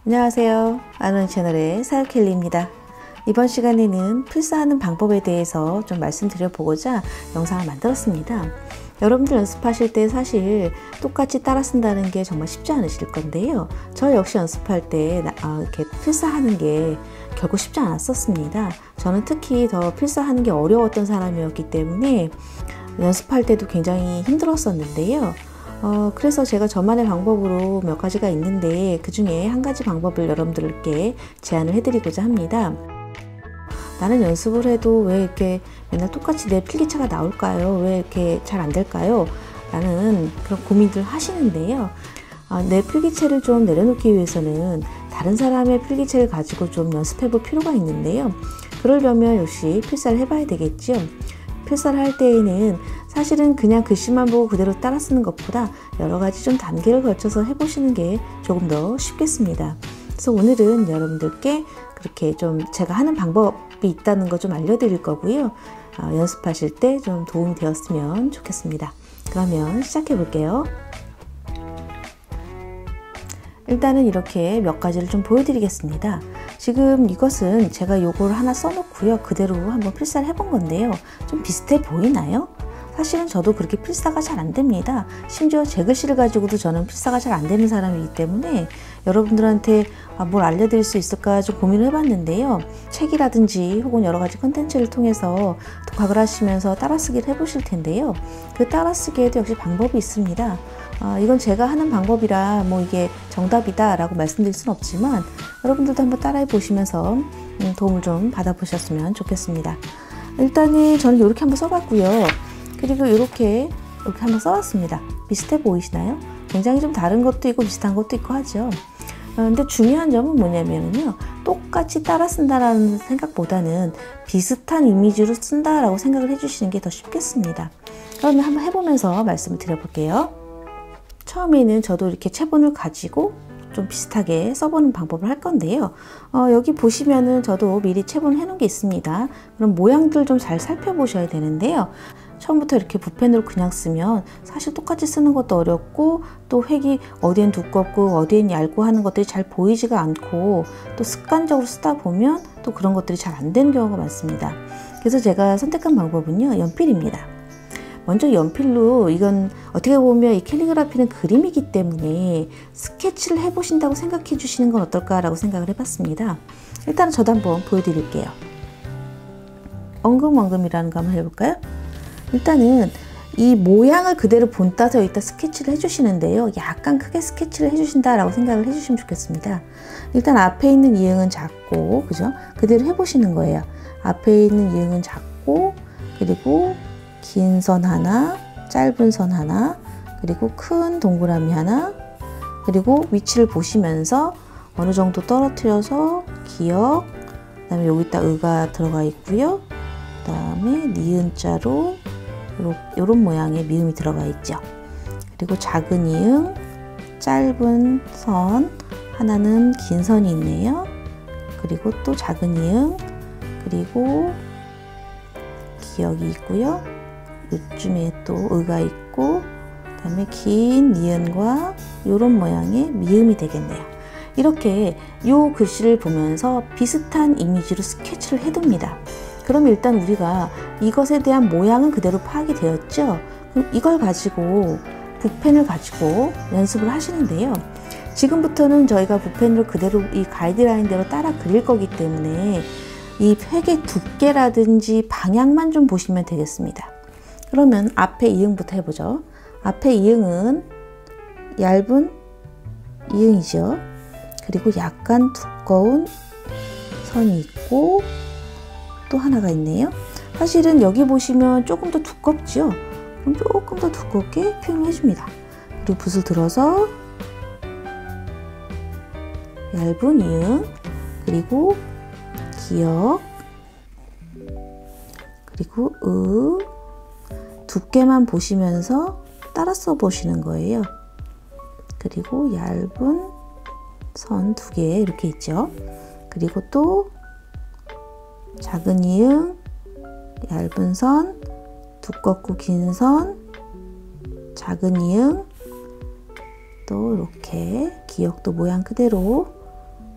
안녕하세요. 아는 채널의 사유켈리입니다. 이번 시간에는 필사하는 방법에 대해서 좀 말씀드려 보고자 영상을 만들었습니다. 여러분들 연습하실 때 사실 똑같이 따라 쓴다는 게 정말 쉽지 않으실 건데요. 저 역시 연습할 때 이렇게 필사하는 게 결코 쉽지 않았었습니다. 저는 특히 더 필사하는 게 어려웠던 사람이었기 때문에 연습할 때도 굉장히 힘들었었는데요. 그래서 제가 저만의 방법으로 몇 가지가 있는데 그 중에 한 가지 방법을 여러분들께 제안을 해드리고자 합니다. 나는 연습을 해도 왜 이렇게 맨날 똑같이 내 필기체가 나올까요? 왜 이렇게 잘 안 될까요? 라는 그런 고민들 하시는데요. 내 필기체를 좀 내려놓기 위해서는 다른 사람의 필기체를 가지고 좀 연습해 볼 필요가 있는데요. 그러려면 역시 필사를 해봐야 되겠죠. 필사를 할 때에는 사실은 그냥 글씨만 보고 그대로 따라 쓰는 것보다 여러 가지 좀 단계를 거쳐서 해보시는 게 조금 더 쉽겠습니다. 그래서 오늘은 여러분들께 그렇게 좀 제가 하는 방법이 있다는 거 좀 알려드릴 거고요. 연습하실 때 좀 도움이 되었으면 좋겠습니다. 그러면 시작해 볼게요. 일단은 이렇게 몇 가지를 좀 보여드리겠습니다. 지금 이것은 제가 요걸 하나 써놓고요. 그대로 한번 필사를 해본 건데요. 좀 비슷해 보이나요? 사실은 저도 그렇게 필사가 잘 안 됩니다. 심지어 제 글씨를 가지고도 저는 필사가 잘 안 되는 사람이기 때문에 여러분들한테 뭘 알려드릴 수 있을까 좀 고민을 해봤는데요. 책이라든지 혹은 여러 가지 컨텐츠를 통해서 독학을 하시면서 따라쓰기를 해보실 텐데요. 그 따라쓰기에도 역시 방법이 있습니다. 이건 제가 하는 방법이라 뭐 이게 정답이다 라고 말씀드릴 수는 없지만 여러분들도 한번 따라해 보시면서 도움을 좀 받아보셨으면 좋겠습니다. 일단은 저는 이렇게 한번 써봤고요. 그리고 이렇게 한번 써봤습니다. 비슷해 보이시나요? 굉장히 좀 다른 것도 있고 비슷한 것도 있고 하죠. 근데 중요한 점은 뭐냐면요. 똑같이 따라 쓴다라는 생각보다는 비슷한 이미지로 쓴다라고 생각을 해주시는 게 더 쉽겠습니다. 그러면 한번 해보면서 말씀을 드려볼게요. 처음에는 저도 이렇게 체본을 가지고 좀 비슷하게 써보는 방법을 할 건데요. 여기 보시면은 저도 미리 체본을 해놓은 게 있습니다. 그럼 모양들 좀 잘 살펴보셔야 되는데요. 처음부터 이렇게 붓펜으로 그냥 쓰면 사실 똑같이 쓰는 것도 어렵고 또 획이 어디엔 두껍고 어디엔 얇고 하는 것들이 잘 보이지가 않고 또 습관적으로 쓰다 보면 또 그런 것들이 잘 안 되는 경우가 많습니다. 그래서 제가 선택한 방법은요, 연필입니다. 먼저 연필로 이건 어떻게 보면 이 캘리그라피는 그림이기 때문에 스케치를 해보신다고 생각해 주시는 건 어떨까라고 생각을 해봤습니다. 일단은 저도 한번 보여드릴게요. 엉금엉금이라는 거 한번 해볼까요? 일단은 이 모양을 그대로 본따서 여기다 스케치를 해주시는데요. 약간 크게 스케치를 해주신다라고 생각을 해주시면 좋겠습니다. 일단 앞에 있는 이응은 작고, 그죠? 그대로 해보시는 거예요. 앞에 있는 이응은 작고, 그리고 긴 선 하나, 짧은 선 하나, 그리고 큰 동그라미 하나, 그리고 위치를 보시면서 어느 정도 떨어뜨려서 기역, 그 다음에 여기다 의가 들어가 있고요. 그 다음에 니은자로 이런 모양의 미음이 들어가 있죠. 그리고 작은 이응, 짧은 선, 하나는 긴 선이 있네요. 그리고 또 작은 이응, 그리고 기역이 있고요. 이쯤에 또 의가 있고, 그 다음에 긴 니은과 이런 모양의 미음이 되겠네요. 이렇게 이 글씨를 보면서 비슷한 이미지로 스케치를 해둡니다. 그럼 일단 우리가 이것에 대한 모양은 그대로 파악이 되었죠. 그럼 이걸 가지고 붓펜을 가지고 연습을 하시는데요. 지금부터는 저희가 붓펜으로 그대로 이 가이드라인대로 따라 그릴 거기 때문에 이 획의 두께라든지 방향만 좀 보시면 되겠습니다. 그러면 앞에 이응부터 해보죠. 앞에 이응은 얇은 이응이죠. 그리고 약간 두꺼운 선이 있고 또 하나가 있네요. 사실은 여기 보시면 조금 더 두껍죠? 그럼 조금 더 두껍게 표현을 해줍니다. 그리고 붓을 들어서 얇은 이응, 그리고 기역, 그리고 두께만 보시면서 따라 써보시는 거예요. 그리고 얇은 선 2개 이렇게 있죠. 그리고 또 작은 이응, 얇은 선, 두껍고 긴 선, 작은 이응, 또 이렇게 기역도 모양 그대로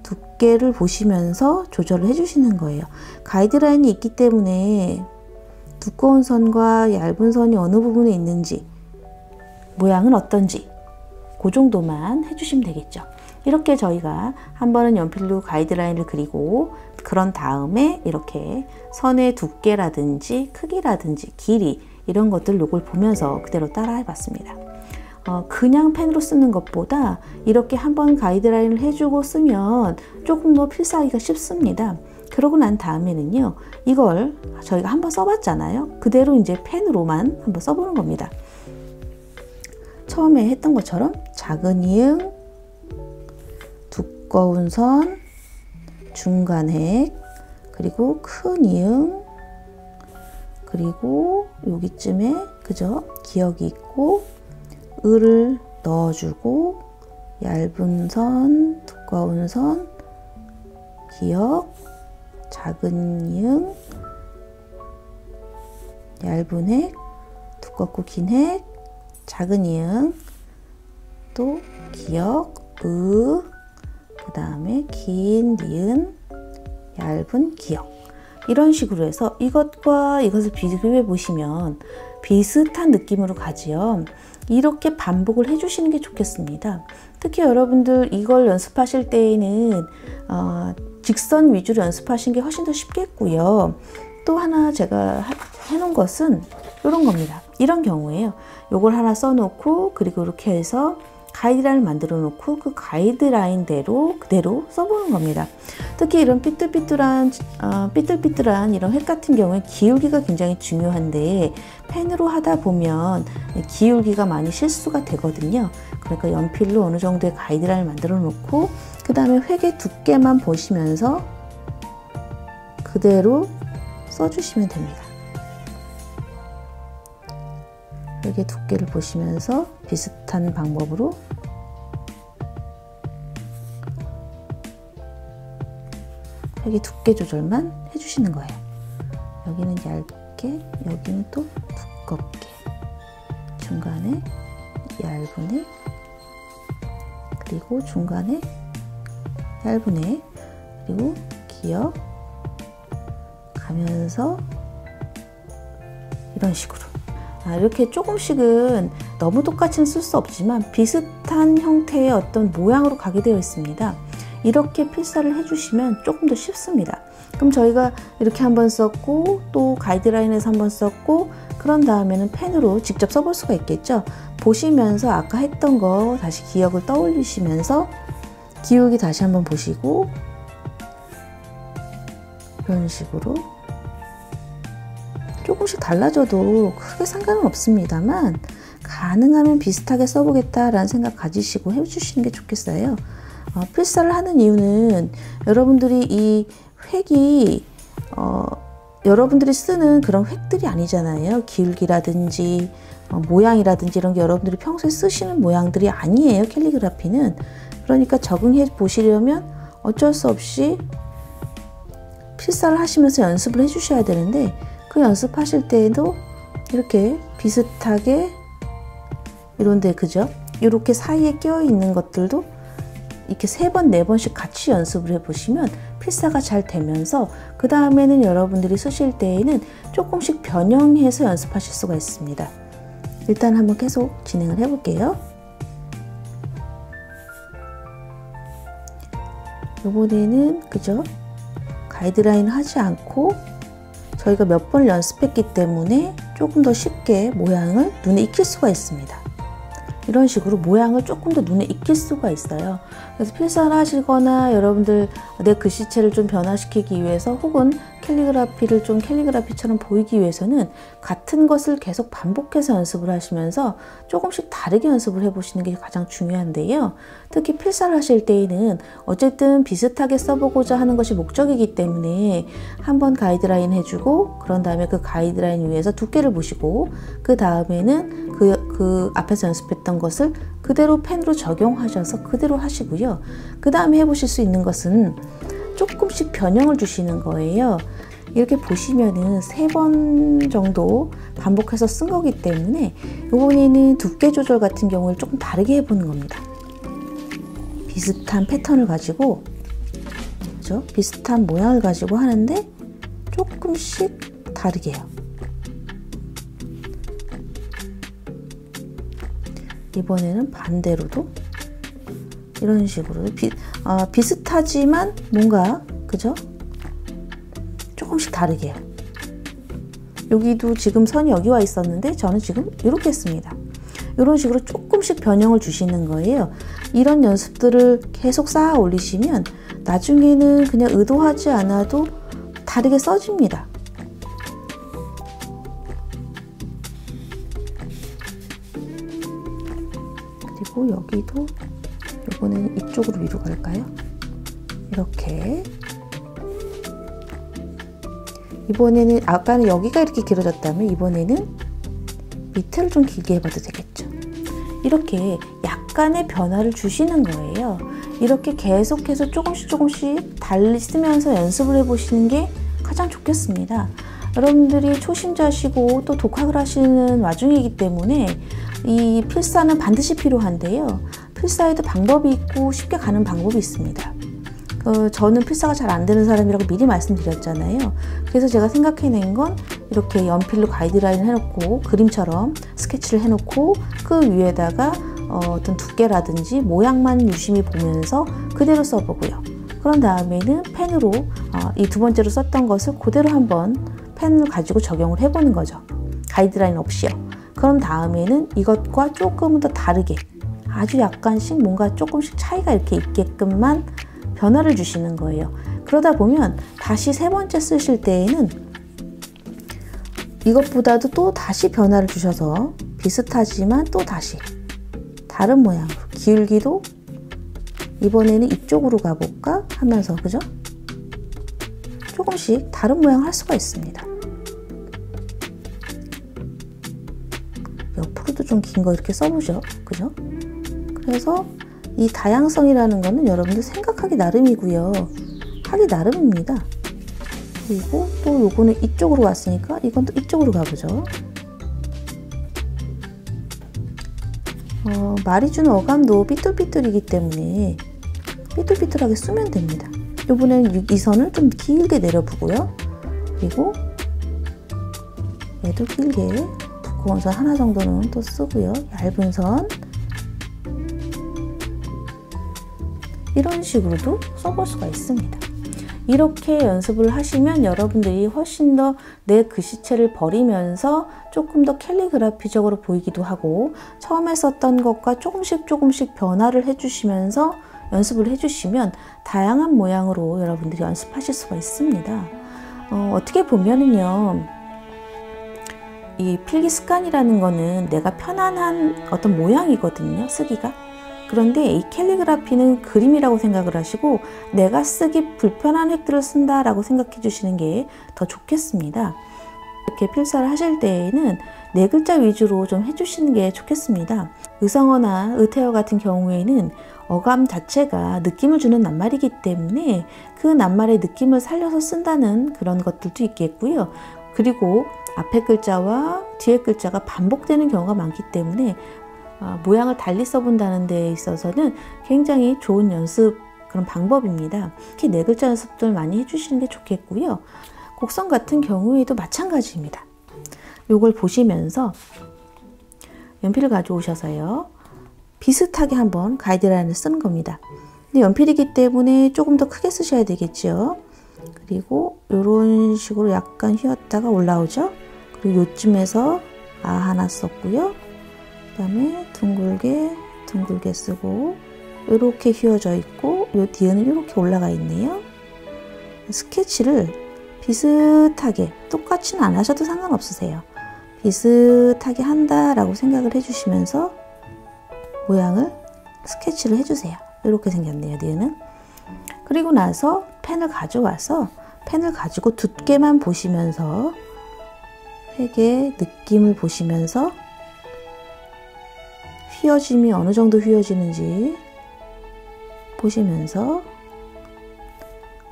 두께를 보시면서 조절을 해주시는 거예요. 가이드라인이 있기 때문에 두꺼운 선과 얇은 선이 어느 부분에 있는지, 모양은 어떤지 그 정도만 해주시면 되겠죠. 이렇게 저희가 한 번은 연필로 가이드라인을 그리고 그런 다음에 이렇게 선의 두께라든지 크기라든지 길이 이런 것들 요걸 보면서 그대로 따라 해봤습니다. 그냥 펜으로 쓰는 것보다 이렇게 한번 가이드라인을 해주고 쓰면 조금 더 필사하기가 쉽습니다. 그러고 난 다음에는요, 이걸 저희가 한번 써봤잖아요. 그대로 이제 펜으로만 한번 써보는 겁니다. 처음에 했던 것처럼 작은 이응, 두꺼운 선, 중간 핵, 그리고 큰 이응, 그리고 여기쯤에 그죠? 기역이 있고 을을 넣어주고 얇은 선, 두꺼운 선, 기역, 작은 이응, 얇은 핵, 두껍고 긴 핵, 작은 이응, 또 기역, 그 다음에 긴 니은, 얇은 기역, 이런 식으로 해서 이것과 이것을 비교해 보시면 비슷한 느낌으로 가지요. 이렇게 반복을 해주시는 게 좋겠습니다. 특히 여러분들 이걸 연습하실 때에는 직선 위주로 연습하시는 게 훨씬 더 쉽겠고요. 또 하나 제가 해놓은 것은 이런 겁니다. 이런 경우에요. 요걸 하나 써놓고 그리고 이렇게 해서 가이드라인을 만들어 놓고 그 가이드라인대로 그대로 써보는 겁니다. 특히 이런 삐뚤삐뚤한 이런 획 같은 경우에 기울기가 굉장히 중요한데 펜으로 하다 보면 기울기가 많이 실수가 되거든요. 그러니까 연필로 어느 정도의 가이드라인을 만들어 놓고 그 다음에 획의 두께만 보시면서 그대로 써주시면 됩니다. 획의 두께를 보시면서 비슷한 방법으로 획의 두께 조절만 해주시는 거예요. 여기는 얇게, 여기는 또 두껍게, 중간에 얇은 획, 그리고 중간에 얇은 획, 그리고 기역 가면서 이런 식으로 이렇게 조금씩은 너무 똑같이는 쓸 수 없지만 비슷한 형태의 어떤 모양으로 가게 되어 있습니다. 이렇게 필사를 해주시면 조금 더 쉽습니다. 그럼 저희가 이렇게 한번 썼고 또 가이드라인에서 한번 썼고 그런 다음에는 펜으로 직접 써볼 수가 있겠죠. 보시면서 아까 했던 거 다시 기억을 떠올리시면서 기울기 다시 한번 보시고 이런 식으로 조금씩 달라져도 크게 상관은 없습니다만 가능하면 비슷하게 써보겠다라는 생각 가지시고 해주시는 게 좋겠어요. 필사를 하는 이유는 여러분들이 이 획이 여러분들이 쓰는 그런 획들이 아니잖아요. 기울기라든지 모양이라든지 이런 게 여러분들이 평소에 쓰시는 모양들이 아니에요. 캘리그라피는. 그러니까 적응해 보시려면 어쩔 수 없이 필사를 하시면서 연습을 해주셔야 되는데 그 연습하실 때에도 이렇게 비슷하게 이런데 그죠? 이렇게 사이에 껴 있는 것들도 이렇게 3번, 4번씩 같이 연습을 해보시면 필사가 잘 되면서 그 다음에는 여러분들이 쓰실 때에는 조금씩 변형해서 연습하실 수가 있습니다. 일단 한번 계속 진행을 해볼게요. 이번에는 그죠? 가이드라인 하지 않고 저희가 몇 번을 연습했기 때문에 조금 더 쉽게 모양을 눈에 익힐 수가 있습니다. 이런 식으로 모양을 조금 더 눈에 익힐 수가 있어요. 그래서 필사를 하시거나 여러분들 내 글씨체를 좀 변화시키기 위해서 혹은 캘리그라피를 좀 캘리그라피처럼 보이기 위해서는 같은 것을 계속 반복해서 연습을 하시면서 조금씩 다르게 연습을 해보시는 게 가장 중요한데요. 특히 필사를 하실 때에는 어쨌든 비슷하게 써보고자 하는 것이 목적이기 때문에 한번 가이드라인 해주고 그런 다음에 그 가이드라인 위에서 두께를 보시고 그 다음에는 그 앞에서 연습했던 것을 그대로 펜으로 적용하셔서 그대로 하시고요. 그 다음에 해보실 수 있는 것은 조금씩 변형을 주시는 거예요. 이렇게 보시면은 3번 정도 반복해서 쓴 거기 때문에 이번에는 두께 조절 같은 경우를 조금 다르게 해보는 겁니다. 비슷한 패턴을 가지고 그죠? 비슷한 모양을 가지고 하는데 조금씩 다르게 해요. 이번에는 반대로도 이런 식으로 비슷하지만 뭔가 그죠? 조금씩 다르게 해요. 여기도 지금 선이 여기 와 있었는데 저는 지금 이렇게 했습니다. 이런 식으로 조금씩 변형을 주시는 거예요. 이런 연습들을 계속 쌓아 올리시면 나중에는 그냥 의도하지 않아도 다르게 써집니다. 그리고 여기도 이번에는 이쪽으로 위로 갈까요? 이렇게. 이번에는 아까는 여기가 이렇게 길어졌다면 이번에는 밑을 좀 길게 해봐도 되겠죠. 이렇게 약간의 변화를 주시는 거예요. 이렇게 계속해서 조금씩 달리 쓰면서 연습을 해보시는 게 가장 좋겠습니다. 여러분들이 초심자시고 또 독학을 하시는 와중이기 때문에 이 필사는 반드시 필요한데요. 필사에도 방법이 있고 쉽게 가는 방법이 있습니다. 저는 필사가 잘 안 되는 사람이라고 미리 말씀드렸잖아요. 그래서 제가 생각해낸 건 이렇게 연필로 가이드라인을 해놓고 그림처럼 스케치를 해놓고 그 위에다가 어떤 두께라든지 모양만 유심히 보면서 그대로 써보고요. 그런 다음에는 펜으로 이 두 번째로 썼던 것을 그대로 한번 펜을 가지고 적용을 해보는 거죠. 가이드라인 없이요. 그런 다음에는 이것과 조금은 더 다르게 아주 약간씩 뭔가 조금씩 차이가 이렇게 있게끔만 변화를 주시는 거예요. 그러다 보면 다시 세 번째 쓰실 때에는 이것보다도 또 다시 변화를 주셔서 비슷하지만 또 다시 다른 모양으로 기울기도 이번에는 이쪽으로 가볼까 하면서 그죠? 조금씩 다른 모양을 할 수가 있습니다. 옆으로도 좀 긴 거 이렇게 써보죠. 그죠? 그래서 이 다양성이라는 거는 여러분들 생각하기 나름이고요. 하기 나름입니다. 그리고 또 요거는 이쪽으로 왔으니까 이건 또 이쪽으로 가보죠. 말이 주는 어감도 삐뚤삐뚤이기 때문에 삐뚤삐뚤하게 쓰면 됩니다. 요번에는 이 선을 좀 길게 내려보고요. 그리고 얘도 길게 두꺼운 선 하나 정도는 또 쓰고요. 얇은 선 이런 식으로도 써볼 수가 있습니다. 이렇게 연습을 하시면 여러분들이 훨씬 더 내 글씨체를 버리면서 조금 더 캘리그라피적으로 보이기도 하고 처음에 썼던 것과 조금씩 변화를 해주시면서 연습을 해주시면 다양한 모양으로 여러분들이 연습하실 수가 있습니다. 어떻게 보면은요, 이 필기 습관이라는 거는 내가 편안한 어떤 모양이거든요, 쓰기가. 그런데 이 캘리그라피는 그림이라고 생각을 하시고 내가 쓰기 불편한 획들을 쓴다라고 생각해 주시는 게 더 좋겠습니다. 이렇게 필사를 하실 때에는 네 글자 위주로 좀 해주시는 게 좋겠습니다. 의성어나 의태어 같은 경우에는 어감 자체가 느낌을 주는 낱말이기 때문에 그 낱말의 느낌을 살려서 쓴다는 그런 것들도 있겠고요. 그리고 앞에 글자와 뒤에 글자가 반복되는 경우가 많기 때문에 모양을 달리 써본다는 데 있어서는 굉장히 좋은 연습 그런 방법입니다. 특히 네 글자 연습들 많이 해주시는 게 좋겠고요. 곡선 같은 경우에도 마찬가지입니다. 요걸 보시면서 연필을 가져오셔서요. 비슷하게 한번 가이드라인을 쓰는 겁니다. 근데 연필이기 때문에 조금 더 크게 쓰셔야 되겠죠. 그리고 이런 식으로 약간 휘었다가 올라오죠. 그리고 요쯤에서 하나 썼고요. 그 다음에 둥글게 쓰고 이렇게 휘어져 있고 요 뒤에는 이렇게 올라가 있네요. 스케치를 비슷하게 똑같이는 안 하셔도 상관없으세요. 비슷하게 한다라고 생각을 해주시면서 모양을 스케치를 해주세요. 이렇게 생겼네요. 뒤에는. 그리고 나서 펜을 가져와서 펜을 가지고 두께만 보시면서 획의 느낌을 보시면서 휘어짐이 어느 정도 휘어지는지 보시면서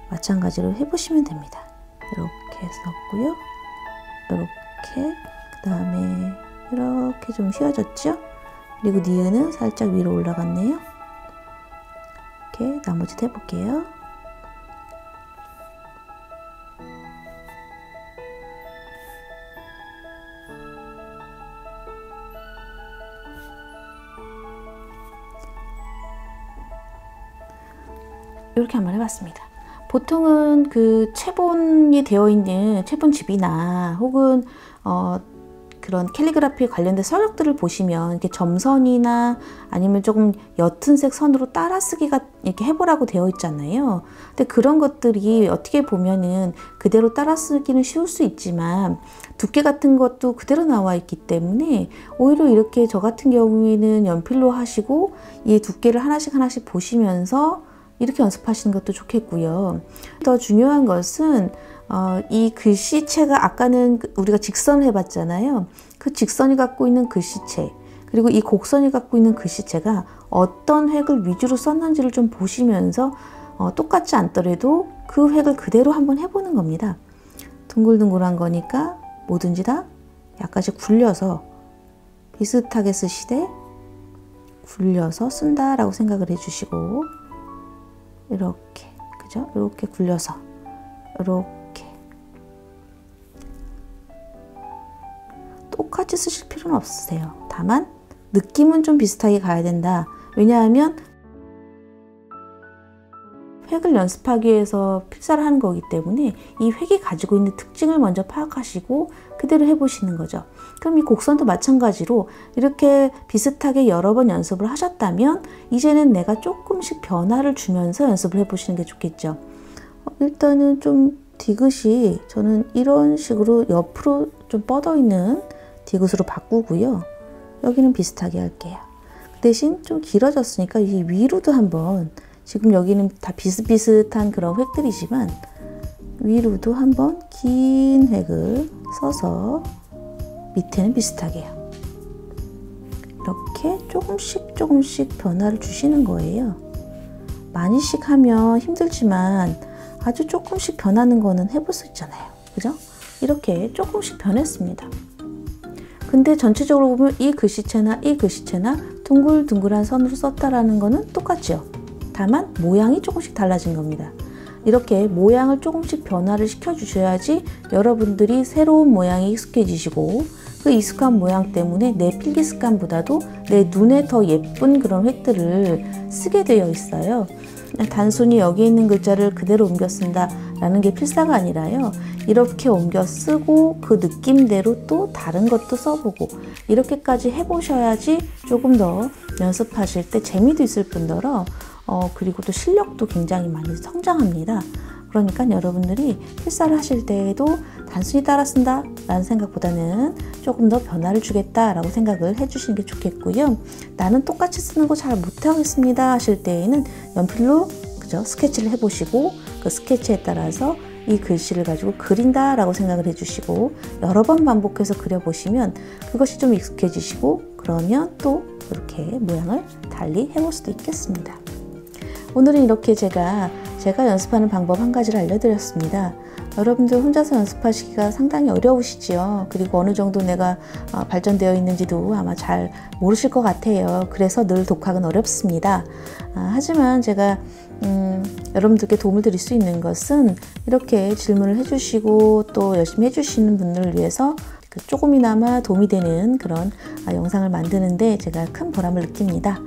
마찬가지로 해보시면 됩니다. 이렇게 썼고요. 이렇게 그 다음에 이렇게 좀 휘어졌죠? 그리고 니은은 살짝 위로 올라갔네요. 이렇게 나머지도 해볼게요. 이렇게 한번 해봤습니다. 보통은 그 체본이 되어 있는 체본집이나 혹은 그런 캘리그라피 관련된 서력들을 보시면 이렇게 점선이나 아니면 조금 옅은 색 선으로 따라쓰기가 이렇게 해보라고 되어 있잖아요. 근데 그런 것들이 어떻게 보면은 그대로 따라쓰기는 쉬울 수 있지만 두께 같은 것도 그대로 나와 있기 때문에 오히려 이렇게 저 같은 경우에는 연필로 하시고 이 두께를 하나씩 보시면서 이렇게 연습하시는 것도 좋겠고요. 더 중요한 것은 이 글씨체가 아까는 우리가 직선을 해봤잖아요. 그 직선이 갖고 있는 글씨체 그리고 이 곡선이 갖고 있는 글씨체가 어떤 획을 위주로 썼는지를 좀 보시면서 똑같지 않더라도 그 획을 그대로 한번 해보는 겁니다. 둥글둥글한 거니까 뭐든지 다 약간씩 굴려서 비슷하게 쓰시되 굴려서 쓴다라고 생각을 해주시고 이렇게 그죠? 이렇게 굴려서 이렇게 똑같이 쓰실 필요는 없으세요. 다만 느낌은 좀 비슷하게 가야 된다. 왜냐하면 획을 연습하기 위해서 필사를 하는 거기 때문에 이 획이 가지고 있는 특징을 먼저 파악하시고 그대로 해보시는 거죠. 그럼 이 곡선도 마찬가지로 이렇게 비슷하게 여러 번 연습을 하셨다면 이제는 내가 조금씩 변화를 주면서 연습을 해보시는 게 좋겠죠. 일단은 좀 디귿이 저는 이런 식으로 옆으로 좀 뻗어 있는 디귿으로 바꾸고요. 여기는 비슷하게 할게요. 대신 좀 길어졌으니까 이 위로도 한번 지금 여기는 다 비슷비슷한 그런 획들이지만 위로도 한번 긴 획을 써서 밑에는 비슷하게요. 이렇게 조금씩 변화를 주시는 거예요. 많이씩 하면 힘들지만 아주 조금씩 변하는 거는 해볼 수 있잖아요. 그죠? 이렇게 조금씩 변했습니다. 근데 전체적으로 보면 이 글씨체나 둥글둥글한 선으로 썼다라는 거는 똑같죠. 다만 모양이 조금씩 달라진 겁니다. 이렇게 모양을 조금씩 변화를 시켜 주셔야지 여러분들이 새로운 모양에 익숙해지시고 그 익숙한 모양 때문에 내 필기 습관보다도 내 눈에 더 예쁜 그런 획들을 쓰게 되어 있어요. 단순히 여기 있는 글자를 그대로 옮겨 쓴다 라는 게 필사가 아니라요. 이렇게 옮겨 쓰고 그 느낌대로 또 다른 것도 써보고 이렇게까지 해보셔야지 조금 더 연습하실 때 재미도 있을 뿐더러 그리고 또 실력도 굉장히 많이 성장합니다. 그러니까 여러분들이 필사를 하실 때에도 단순히 따라 쓴다 라는 생각보다는 조금 더 변화를 주겠다 라고 생각을 해주시는 게 좋겠고요. 나는 똑같이 쓰는 거 잘 못하겠습니다 하실 때에는 연필로 그죠? 스케치를 해보시고 그 스케치에 따라서 이 글씨를 가지고 그린다 라고 생각을 해주시고 여러 번 반복해서 그려보시면 그것이 좀 익숙해지시고 그러면 또 이렇게 모양을 달리 해볼 수도 있겠습니다. 오늘은 이렇게 제가 연습하는 방법 한 가지를 알려드렸습니다. 여러분들 혼자서 연습하시기가 상당히 어려우시지요. 그리고 어느 정도 내가 발전되어 있는지도 아마 잘 모르실 것 같아요. 그래서 늘 독학은 어렵습니다. 하지만 제가 여러분들께 도움을 드릴 수 있는 것은 이렇게 질문을 해주시고 또 열심히 해주시는 분들을 위해서 조금이나마 도움이 되는 그런 영상을 만드는데 제가 큰 보람을 느낍니다.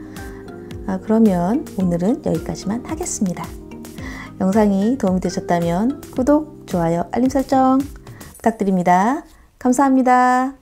그러면 오늘은 여기까지만 하겠습니다. 영상이 도움이 되셨다면 구독, 좋아요, 알림 설정 부탁드립니다. 감사합니다.